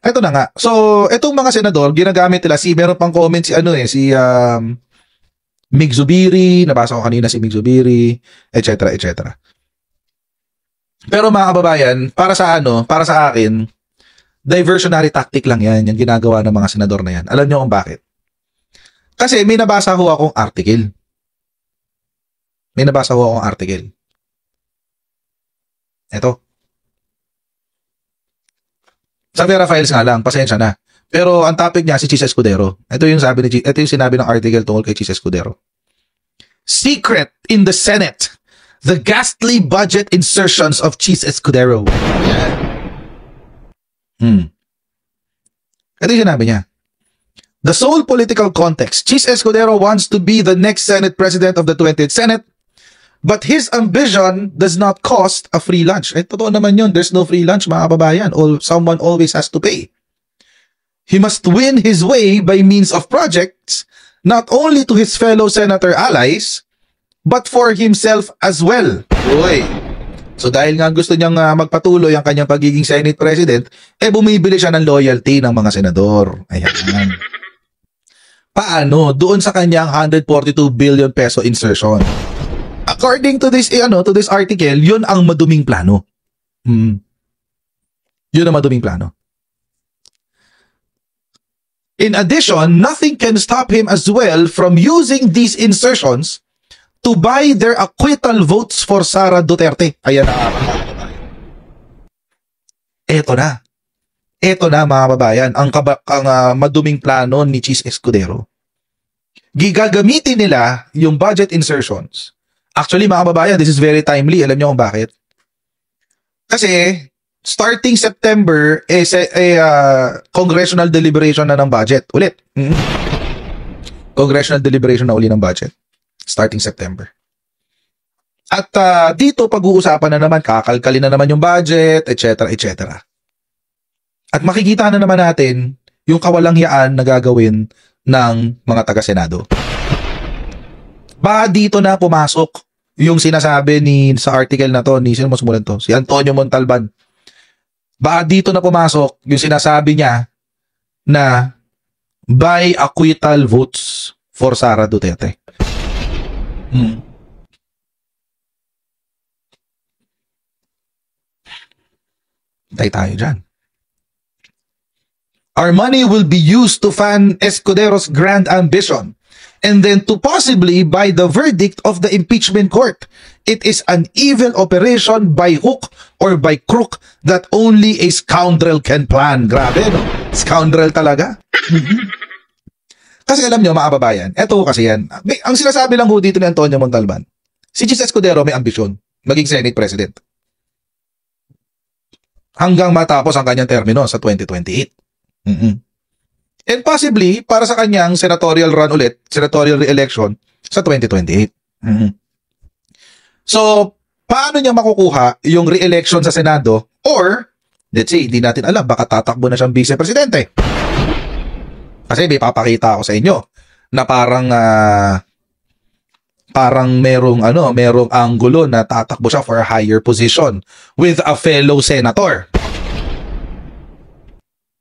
Ito na nga. So, itong mga senador, ginagamit nila, meron pang comment si Mig Zubiri, nabasa ko kanina si Mig Zubiri, etc. etc. Pero mga kababayan, para sa akin, diversionary tactic lang yan, yung ginagawa ng mga senador na yan. Alam niyo kung bakit? Kasi may nabasa ko akong article. Ito. Sa Vera Files nga lang, pasensya na. Pero ang topic niya si Chis Escudero. Ito yung sinabi ng article tungkol kay Chis Escudero. Secret in the Senate. The ghastly budget insertions of Chis Escudero. Ito yung sinabi niya. The sole political context. Chis Escudero wants to be the next Senate President of the 20th Senate, but his ambition does not cost a free lunch. Totoo naman yun. There's no free lunch, mga kababayan. Someone always has to pay. He must win his way by means of projects, not only to his fellow senator allies, but for himself as well. Uy. So dahil nga gusto niyang magpatuloy ang kanyang pagiging Senate President, bumibili siya ng loyalty ng mga senador. Ayan. Paano? Doon sa kanyang 142 billion peso insertion. According to this article, yun ang maduming plano. Yun ang maduming plano. In addition, nothing can stop him as well from using these insertions to buy their acquittal votes for Sara Duterte. Ayan na. Ito na mga kababayan, ang maduming plano ni Chis Escudero. Gigagamitin nila yung budget insertions. Actually mga kababayan, this is very timely. Alam niyo kung bakit? Kasi starting September, congressional deliberation na ng budget. Ulit. Congressional deliberation na uli ng budget. Starting September. At dito pag-uusapan na naman, kakalkalin na naman yung budget, etc. etc. At makikita na naman natin yung kawalangyaan na gagawin ng mga taga-Senado. Ba dito na pumasok yung sinasabi sa article na to, sino mo sumulat to? Si Antonio Montalban. Ba dito na pumasok yung sinasabi niya na buy acquittal votes for Sara Duterte. Tay tayo dyan. Our money will be used to fund Escudero's grand ambition and then to possibly buy the verdict of the impeachment court. It is an evil operation by hook or by crook that only a scoundrel can plan. Grabe, no? Scoundrel talaga. Kasi alam nyo, mga kababayan, eto kasi yan. Ang sinasabi lang ho dito ni Antonio Montalban, si Chis Escudero may ambisyon maging Senate President. Hanggang matapos ang kanyang termino sa 2028. And possibly, para sa kanyang senatorial run ulit, senatorial re-election sa 2028. So, paano niya makukuha yung re-election sa Senado? Or, let's say, hindi natin alam, baka tatakbo na siyang vice-presidente. Kasi may papakita ako sa inyo na parang merong anggulo na tatakbo siya for a higher position with a fellow senator.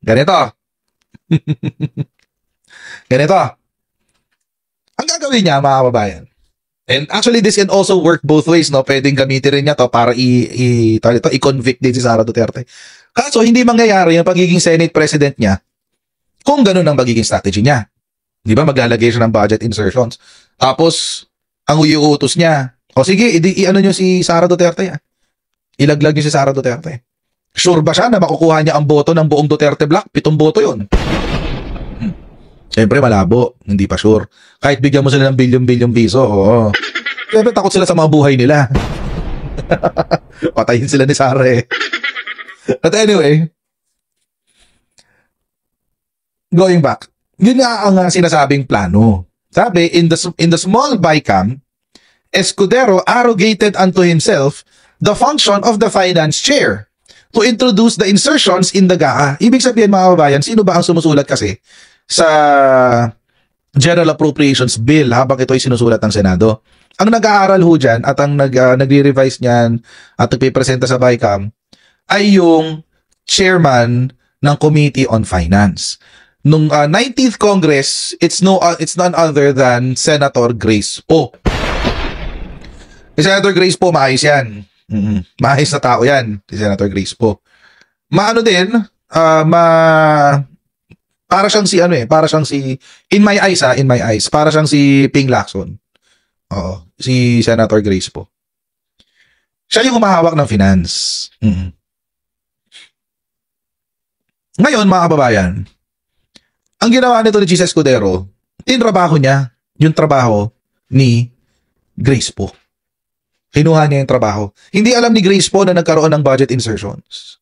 Ganito. Ang gagawin niya, mga kababayan. And actually, this can also work both ways, no? Pwedeng gamitin rin niya to para i-convict din si Sara Duterte. Kaso, hindi mangyayari yung pagiging Senate President niya kung ganun ang magiging strategy niya. Di ba? Maglalagay siya ng budget insertions. Tapos, ang iuutos niya, sige, i-ano nyo si Sara Duterte. Ilaglag nyo si Sara Duterte. Sure ba siya na makukuha niya ang boto ng buong Duterte Block? 7 boto yun. Siyempre, malabo. Hindi pa sure. Kahit bigyan mo sila ng bilyon-bilyon piso, oo. Siyempre, takot sila sa mga buhay nila. Patayin sila ni Sara eh. But anyway, going back, yun nga ang sinasabing plano. Sabi, in the small BICAM, Escudero arrogated unto himself the function of the finance chair to introduce the insertions in the GAA. Ibig sabihin, mga kababayan, sino ba ang sumusulat kasi sa General Appropriations Bill habang ito ay sinusulat ng Senado? Ang nag-aaral ho dyan at ang nagre-revise niyan at nagpipresenta sa BICAM ay yung chairman ng Committee on Finance. Nung 19th Congress, it's none other than Senator Grace Poe. Si Senator Grace Poe, maayos yan. Maayos na tao yan, si Senator Grace Poe. Maano din, para siyang si para siyang si, in my eyes, para siyang si Ping Lacson. Oo, si Senator Grace Poe. Siya yung humahawak ng finance. Ngayon, mga kababayan, ang ginawa nito ni Jesus Escudero, tinrabaho niya yung trabaho ni Grace Poe. Kinuha niya yung trabaho. Hindi alam ni Grace Poe na nagkaroon ng budget insertions.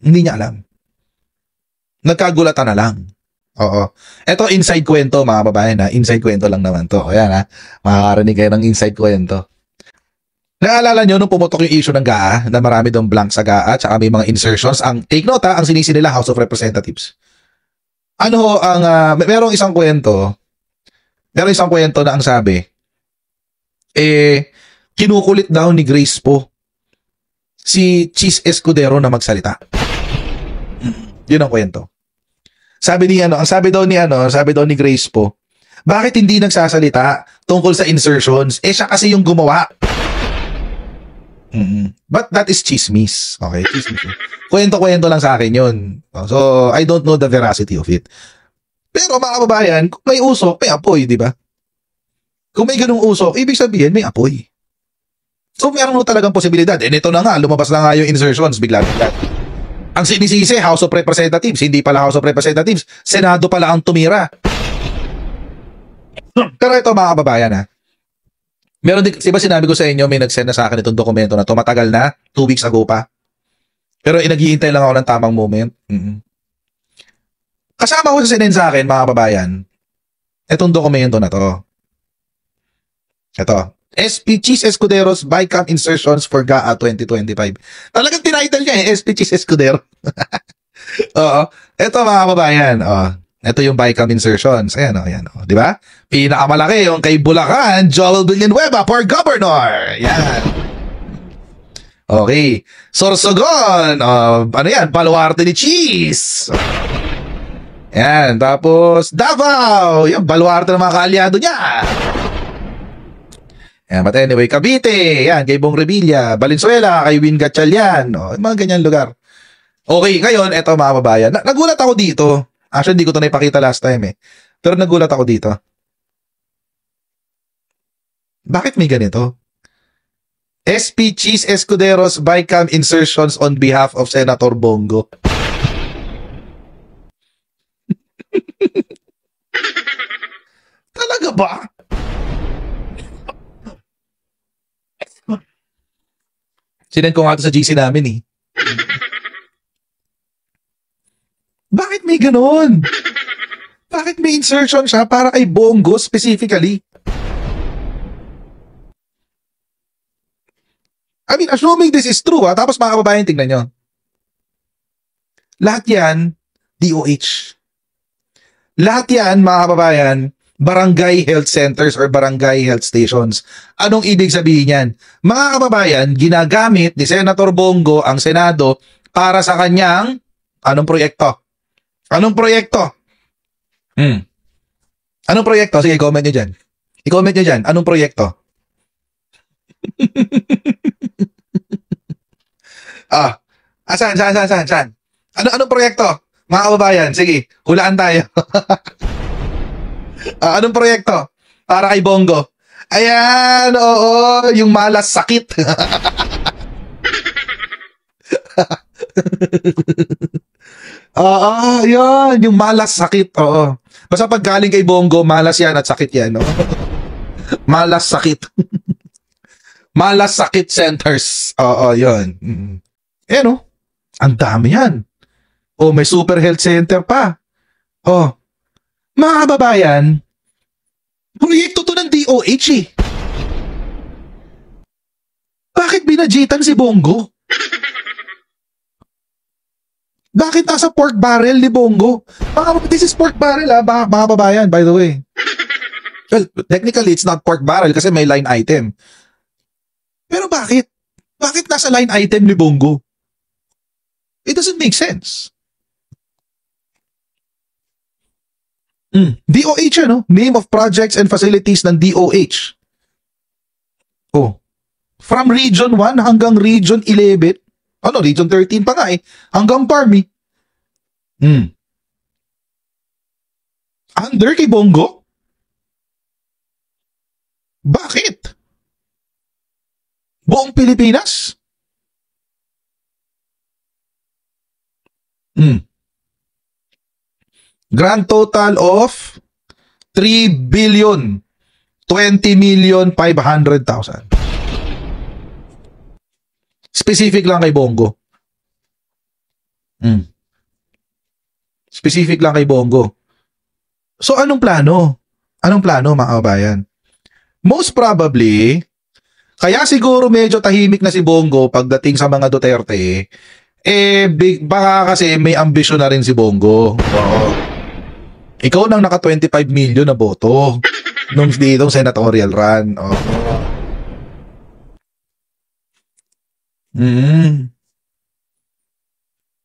Hindi niya alam. Nagkagulatan na lang. Oo. Ito, inside kwento, mga kababayan, ha? Inside kwento lang naman to. Ayan, ha? Makakarinig kayo ng inside kwento. Naalala nyo nung pumutok yung issue ng GAA na marami doon blank sa GAA tsaka may mga insertions. Take note, ang sinisi nila House of Representatives. Merong isang kwento na ang sabi, kinukulit daw ni Grace Poe si Chis Escudero na magsalita. Yun ang kwento. Sabi daw ni Grace Poe, bakit hindi nagsasalita tungkol sa insertions? Siya kasi yung gumawa. But that is chismis. Okay, chismis. Kwento-kwento lang sa akin yun. So, I don't know the veracity of it. Pero mga kababayan, kung may usok, may apoy, di ba? Kung may ganung usok, ibig sabihin, may apoy. So, meron mo talagang posibilidad. Ito na nga, lumabas na nga yung insertions, bigla-bigla. Ang sinisisi, House of Representatives, hindi pala House of Representatives, Senado pala ang tumira. Pero ito mga kababayan, ha? Meron din, diba sinabi ko sa inyo, may nag-send na sa akin itong dokumento na to, matagal na, 2 weeks ago pa. Pero naghihintay lang ako ng tamang moment. Kasama ko sa sinend sa akin, mga kababayan, itong dokumento na to. Ito, SP Chis Escudero's BICAM Insertions for GAA 2025. Talagang tinitle niya SP Chis Escudero. Oo. Ito mga kababayan, ito yung BICAM insertions. Ayan. Di ba? Pinakamalaki yung kay Bulacan, Joel Villanueva for governor. Yan. Okay. Sorsogon. Baluarte ni Cheese. Yan. Tapos, Davao. Yung baluarte ng mga kaalyado niya. Yan. But anyway, Cavite. Yan. Kay Bong Revilla. Valenzuela. Kay Win Gatchalian. Mga ganyan lugar. Okay. Ngayon, ito mga babayan. Nagulat ako dito. Actually, hindi ko ito naipakita last time Pero nagulat ako dito. Bakit may ganito? SP Chis Escudero's BICAM insertions on behalf of Senator Bongo. Talaga ba? Sinend ko nga ito sa GC namin Bakit may ganon? Bakit may insertion siya para kay Bongo specifically? I mean, assuming this is true, tapos mga kababayan, tingnan nyo. Lahat yan, DOH. Lahat yan, mga kababayan, barangay health centers or barangay health stations. Anong ibig sabihin yan? Mga kababayan, ginagamit ni Senator Bongo ang Senado para sa kanyang, anong proyekto? Anong proyekto? Anong proyekto? Sige, comment nyo dyan. I-comment nyo dyan. Anong proyekto? Saan? Anong proyekto? Mga kababayan, sige, hulaan tayo. Anong proyekto? Para kay Bongo. Ayan, oo, yung malas sakit. Yun, yung malas sakit. Oo. Basta pag galing kay Bongo, malas yan at sakit yan. No? Malas sakit. Malas sakit centers. Yun. Ayan, ang dami yan. May super health center pa. Mga kababayan, proyekto to ng DOH Bakit binajitan si Bongo? Bakit nasa pork barrel ni Bongo? This is pork barrel mga babayan, by the way. Well, technically, it's not pork barrel kasi may line item. Pero bakit? Bakit nasa line item ni Bongo? It doesn't make sense. DOH yan, no? Name of projects and facilities ng DOH. Oh. From Region 1 hanggang Region 11. Ano, Region 13 pa nga eh. Hanggang Parmy. Under kay Bongo? Bakit? Buong Pilipinas? Grand total of 3,20,500,000. Specific lang kay Bongo. Specific lang kay Bongo. So, anong plano? Anong plano, mga kabayan? Most probably, kaya siguro medyo tahimik na si Bongo pagdating sa mga Duterte, baka kasi may ambisyon na rin si Bongo. Oo. Ikaw nang naka 25 million na boto nung ditong senatorial run. Oo.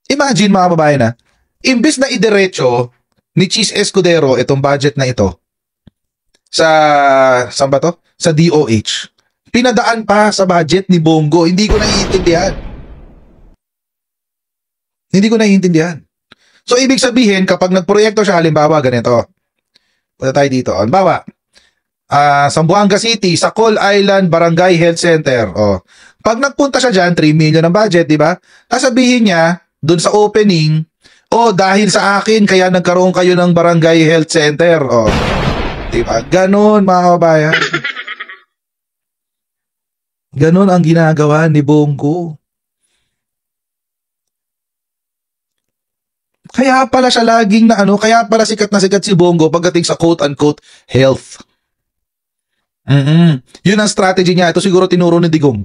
Imagine, mga babae, na imbis na idiretso ni Cheese Escudero itong budget na ito saan ba to? Sa DOH. Pinadaan pa sa budget ni Bongo. Hindi ko naiintindihan. So, ibig sabihin, kapag nagproyekto siya, halimbawa, ganito. Punta tayo dito. Halimbawa, Zamboanga City, sa Col Island Barangay Health Center. Oh. Pag nagpunta siya dyan, 3 million ang budget, di ba? Sasabihin niya, dun sa opening, dahil sa akin, kaya nagkaroon kayo ng Barangay Health Center. Oh. Di ba? Ganon, mga kabayan. Ganon ang ginagawa ni Bongo. Kaya pala siya laging kaya pala sikat na sikat si Bongo pagdating sa quote-unquote health. Yun ang strategy niya. Ito siguro tinuro ni Digong.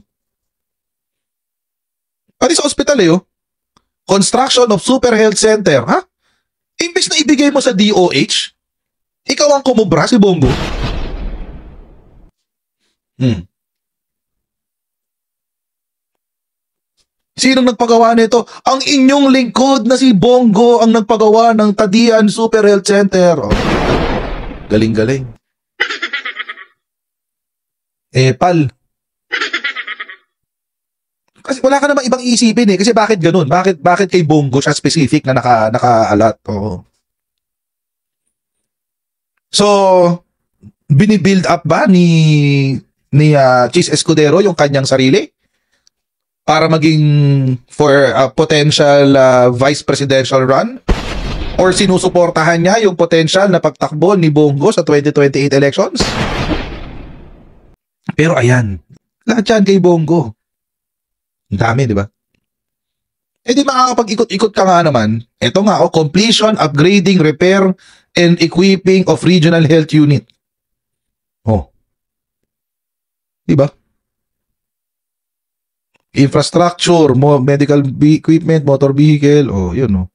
Pati sa ospital construction of super health center. Ha? Imbes na ibigay mo sa DOH, ikaw ang kumubra, si Bongo. Sinong nagpagawa nito? Ang inyong lingkod na si Bongo ang nagpagawa ng Tadian Super Health Center. Oh. Galing-galing. Pal. Kasi wala ka namang ibang iisipin eh. Kasi bakit ganun? Bakit kay Bongo siya specific na naka-alat? Oo. So, binibuild up ba ni Cheese Escudero yung kanyang sarili? Para maging for a potential vice presidential run? Or sinusuportahan niya yung potential na pagtakbo ni Bongo sa 2028 elections? Pero ayan, lahat yan kay Bongo. Ang dami, di ba? Di makakapag-ikot-ikot ka nga naman. Ito nga, completion, upgrading, repair, and equipping of regional health unit. Di ba? Infrastructure, medical equipment, motor vehicle, yun.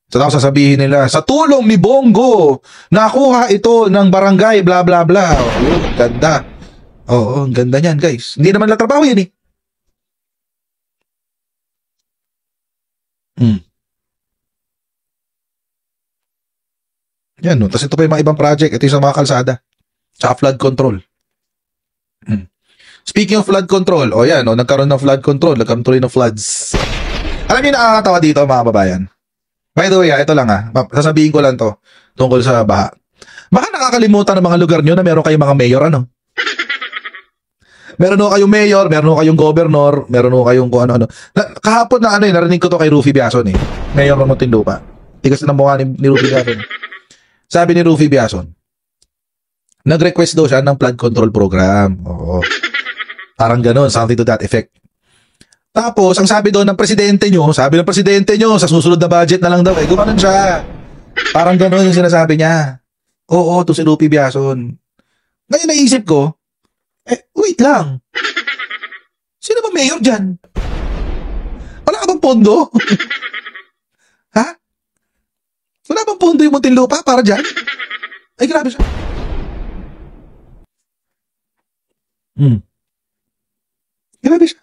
So, tapos sasabihin nila, sa tulong ni Bongo, nakuha ito ng barangay, bla bla bla. Ganda. Ang ganda niyan, guys. Hindi naman lang trabaho yan eh. Yan, no? Tapos ito pa yung mga ibang project. Ito yung sa mga kalsada. Tsaka flood control. Speaking of flood control, yan, nagkaroon ng flood control, nagkaroon tuloy ng floods. Alam niyo, nakakatawa dito, mga babayan. By the way, ito lang sasabihin ko lang to, tungkol sa baha. Baka nakakalimutan ng mga lugar nyo na meron kayong mga mayor, Meron ho kayong mayor, meron ho kayong governor, meron ho kayong kung ano-ano. Kahapon na narinig ko to kay Rufy Biason Mayor ng Muntinlupa. Tigas na mukha ni Rufy Biason. Sabi ni Rufy Biason, nag-request daw siya ng flood control program. Oo. Parang ganon, something to that effect. Tapos, ang sabi doon ng presidente nyo, sa susunod na budget na lang daw, gumanon siya. Parang ganon yung sinasabi niya. Oo, to si Rufy Biason. Ngayon naisip ko, wait lang. Sino ba mayor dyan? Wala ka bang pondo? Ha? Wala bang pondo yung Muntinlupa para dyan? Ay, grabe siya. Grabe siya.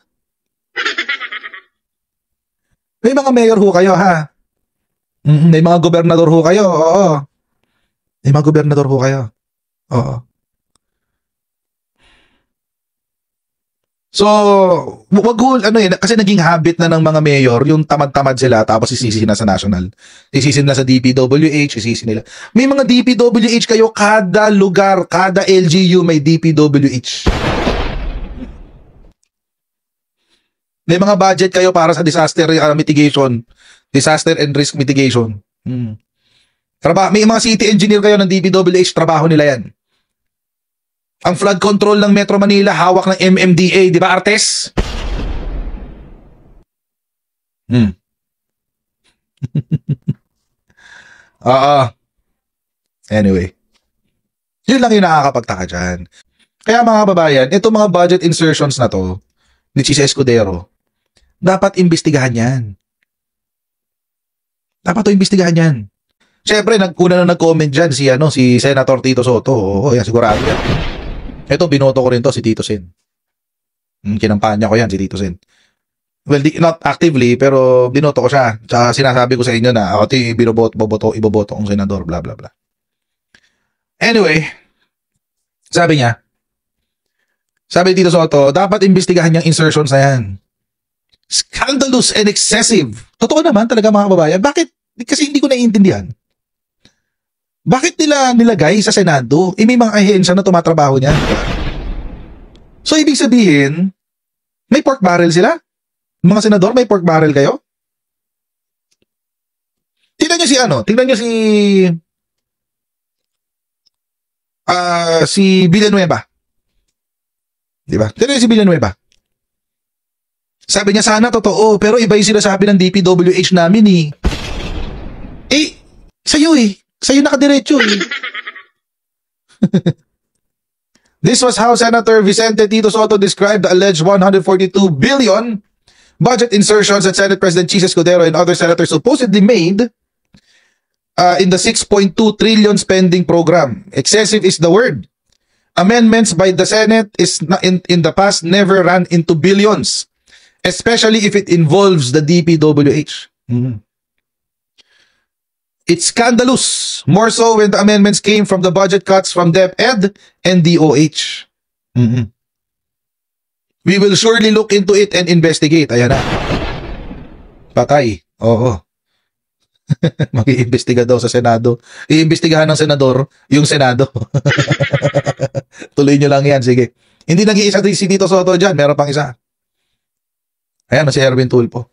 May mga mayor ho kayo, ha? May mga gobernador ho kayo, oo. May mga gobernador ho kayo. Oo. So, wag ho, kasi naging habit na ng mga mayor, yung tamad-tamad sila, tapos isisi na sa national. Isisi na sa DPWH, isisi nila. May mga DPWH kayo, kada lugar, kada LGU may DPWH. May mga budget kayo para sa disaster mitigation, disaster and risk mitigation. May mga city engineer kayo ng DPWH, trabaho nila yan. Ang flood control ng Metro Manila, hawak ng MMDA, di ba, Artes? Anyway. Yun lang yung nakakapagtaka dyan. Kaya mga babayan, itong mga budget insertions na to, ni Chis Escudero, dapat imbestigahan yan. Dapat to imbestigahan yan. Siyempre, una na nag-comment dyan si Senator Tito Soto. Oo, yan, sigurado yan. Ito, binoto ko rin to, si Tito Sen. Kinampanya ko yan, si Tito Sen. Well, not actively, pero binoto ko siya. Tsaka sinasabi ko sa inyo na ako iboboto kong senador, bla bla bla. Anyway, sabi Tito Soto, dapat imbestigahan yung insertions na yan. Scandalous and excessive. Totoo naman talaga mga kababayan. Bakit? Kasi hindi ko naiintindihan. Bakit nila nilagay sa Senado? May mga ahensya na tumatrabaho niyan. So, ibig sabihin, may pork barrel sila? Mga senador, may pork barrel kayo? Tingnan nyo si Villanueva. Diba? Tingnan nyo si Villanueva. Sabi niya, sana totoo, pero iba yung sinasabi ng DPWH namin sa'yo Sa'yo nakadiretso This was how Senator Vicente Tito Soto described the alleged 142 billion budget insertions that Senate President Chis Escudero and other senators supposedly made in the 6.2 trillion spending program. Excessive is the word. Amendments by the Senate is in the past never ran into billions, especially if it involves the DPWH. It's scandalous, more so when the amendments came from the budget cuts from DepEd and DOH. We will surely look into it and investigate. Ayan na. Patay. Oo. Mag-iimbestiga daw sa Senado. Iimbestigahan ng senador yung Senado. Tuloy nyo lang yan. Sige. Hindi nag-iisa si Tito Soto dyan. Meron pang isa. Ayan, si Erwin Tulfo.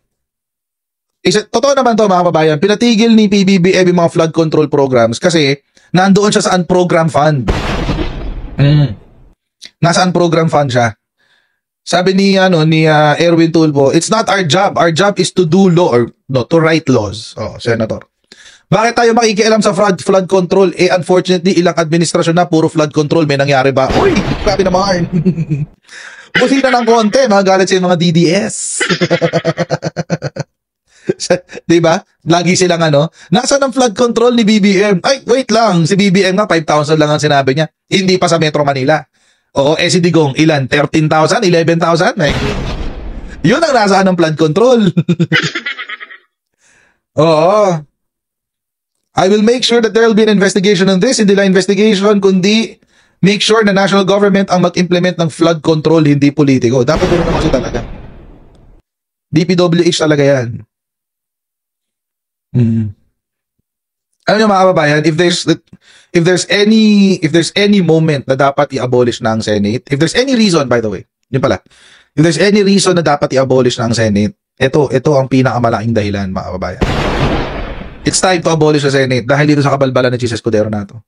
Totoo naman to mga kababayan, pinatigil ni PBBM yung mga flood control programs kasi nandoon siya sa unprogram fund. Nasa unprogram fund siya. Sabi ni Erwin Tulfo, it's not our job. Our job is to do law or to write laws. Senator. Bakit tayo makikialam sa flood control? Unfortunately, ilang administrasyon na puro flood control. May nangyari ba? Uy, grabe naman. Busina ng konti, magalit sa mga DDS. Diba? Lagi silang nasaan ang flood control ni BBM? Ay, wait lang. Si BBM nga, 5,000 lang ang sinabi niya. Hindi pa sa Metro Manila. Oo, si Digong, ilan? 13,000? 11,000? Yun ang nasaan ng flood control. Oo. I will make sure that there will be an investigation on this. Hindi lang investigation, kundi make sure na national government ang mag-implement ng flood control, hindi politiko. Dapat ganoon naman kasi talaga. DPWH talaga yan. Ano nyo mga kababayan, if there's any moment na dapat i-abolish na ang Senate, if there's any reason, by the way, yun pala, if there's any reason na dapat i-abolish na ang Senate, ito ang pinakamalaking dahilan mga kababayan. It's time to abolish the Senate dahil dito sa kabalbalan ni Chis Escudero na to.